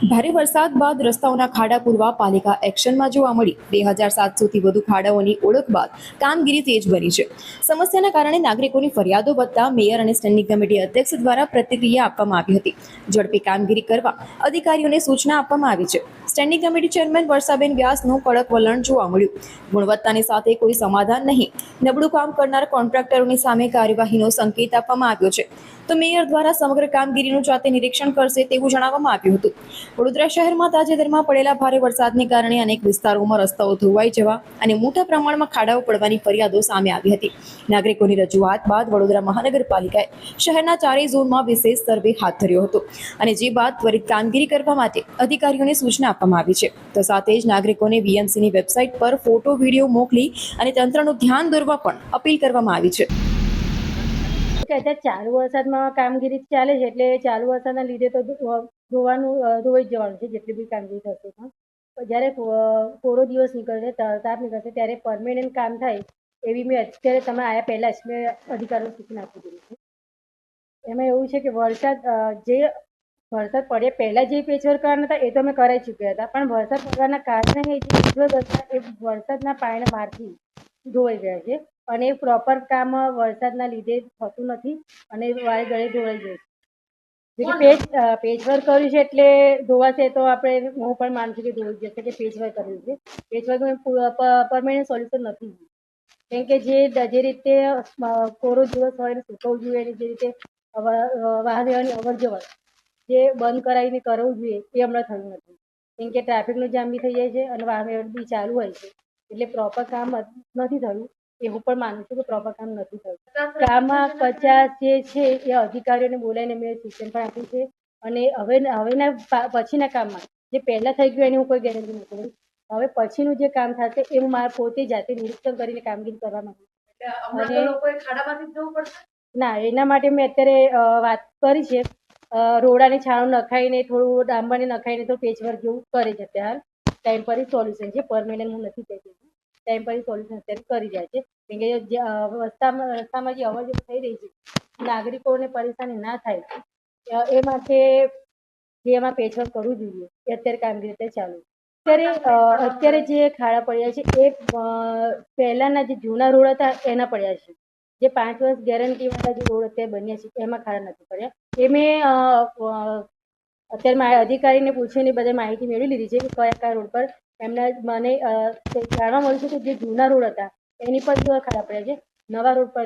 ભારે વરસાદ બાદ રસ્તાઓના ખાડા પૂરવા પાલિકા એક્શનમાં જોવા મળી 2700થી વધુ ખાડાઓની ઓળખ બાદ કામગીરી તેજ બની છે. સમસ્યાના કારણે નાગરિકોની ફરિયાદો વધતા મેયર અને સ્ટેન્ડિંગ કમિટી અધ્યક્ષ દ્વારા પ્રતિક્રિયા આપવામાં આવી હતી. ઝડપી કામગીરી કરવા અધિકારીઓને સૂચના આપવામાં આવી છે. સ્ટેન્ડિંગ કમિટી ચેરમેન વર્ષાબેન વ્યાસનું કડક વલણ જોવા મળ્યું. ગુણવત્તાની સાથે કોઈ સમાધાન નહીં, નબળું કામ કરનાર કોન્ટ્રાક્ટરોની સામે કાર્યવાહીનો સંકેત આપવામાં આવ્યો છે. તો મેયર દ્વારા સમગ્ર કામગીરીનું જાતે નિરીક્ષણ કરશે તેવું જણાવવામાં આવ્યું હતું. વડોદરા શહેરમાં તાજેતરમાં પડેલા ભારે વરસાદને કારણે અનેક વિસ્તારોમાં રસ્તાઓ ધોવાઈ જવા અને મોટા પ્રમાણમાં ખાડાઓ પડવાની ફરિયાદો સામે આવી હતી. નાગરિકોની રજૂઆત બાદ વડોદરા મહાનગરપાલિકાએ શહેરના ચારેય ઝોનમાં વિશેષ સર્વે હાથ ધર્યો હતો અને જે બાદ ત્વરિત કામગીરી કરવા માટે અધિકારીઓને સૂચના આપવામાં આવી છે. તો સાથે જ નાગરિકોને વીએમસીની વેબસાઇટ પર ફોટો વિડીયો મોકલી અને તંત્રનું ધ્યાન દોરવા પણ અપીલ કરવામાં આવી છે. અત્યારે ચાલુ વરસાદમાં કામગીરી ચાલે છે, એટલે ચાલુ વરસાદના લીધે તો ધોવાઈ જ જવાનું છે જેટલી બી કામગીરી થશે. પણ જ્યારે કોરો દિવસ નીકળશે, તાપ નીકળશે, ત્યારે પરમેનન્ટ કામ થાય એવી મેં અત્યારે તમે આવ્યા પહેલાં જ મેં અધિકારીઓને સૂચના આપી દીધી છે. એમાં એવું છે કે વરસાદ પડ્યા પહેલાં જે પેચવર્ક કરવાના હતા એ તો અમે કરાવી ચૂક્યા હતા, પણ વરસાદ પડવાના કારણે જે પેચવર્ક હતા એ વરસાદના પાણીના મારથી ધોવાઈ ગયા છે અને એ પ્રોપર કામ વરસાદના લીધે થતું નથી અને વારે ઘડે ધોવાઈ જાય છે. પેચવર્ક કર્યું છે એટલે ધોવાશે તો આપણે હું પણ માનું છું કે ધોવાઈ જશે કે પેચવર્ક કર્યું છે. પેચવર્કનું પરમેનન્ટ સોલ્યુશન નથી, કેમ કે જે રીતે કોરો દિવસ હોય ને સૂકવવું જોઈએ એની જે રીતે વાહન વ્યવહારની અવર જવર જે બંધ કરાવીને કરવું જોઈએ એ હમણાં થયું નથી, કેમ કે ટ્રાફિકનું જામ બી થઈ જાય છે અને વાહન વ્યવહાર બી ચાલુ હોય છે, એટલે પ્રોપર કામ નથી થયું. એ હું પણ માનું છું કે પ્રોપર કામ નથી થયું. કામમાં કચાશ જે છે એ અધિકારીઓને બોલાવીને મેં સૂચન પણ આપ્યું છે અને હવેના પછીના કામમાં જે પહેલાં થઈ ગયું એની હું કોઈ ગેરંટી નથી કરું. હવે પછીનું જે કામ થશે એ હું મારા પોતે જાતે નિરીક્ષણ કરીને કામગીરી કરવા માંગુ છું. ના, એના માટે મેં અત્યારે વાત કરી છે. રોડાને છાણું નખાઈને થોડું ડાંબરને નખાઈને તો પેચવર્ક જેવું કરે છે. અત્યારે ટેમ્પરરી સોલ્યુશન છે, પરમેનન્ટ હું નથી કહેતી. ટેમ્પરરી સોલ્યુશન અત્યારે કરી જાય છે, કેમ કે રસ્તામાં જે અવર જવર થઈ રહી છે નાગરિકોને પરેશાની ના થાય એ માટે જે એમાં પેચવર્ક કરવું જોઈએ એ અત્યારે કામગીરી અત્યારે ચાલુ. અત્યારે જે ખાડા પડ્યા છે એ પહેલાંના જે જૂના રોડ હતા એના પડ્યા છે. જે 5 વર્ષ ગેરંટીવાળા જે રોડ અત્યારે બન્યા છે એમાં ખાડા નથી પડ્યા. એ મેં અત્યારે મારા અધિકારીને પૂછીને બધી માહિતી મેળવી લીધી છે કે કયા રોડ પર એમના મને જાણવા મળ્યું છે કે જે જૂના રોડ હતા એની પર ખાડા પડ્યા છે. નવા રોડ પર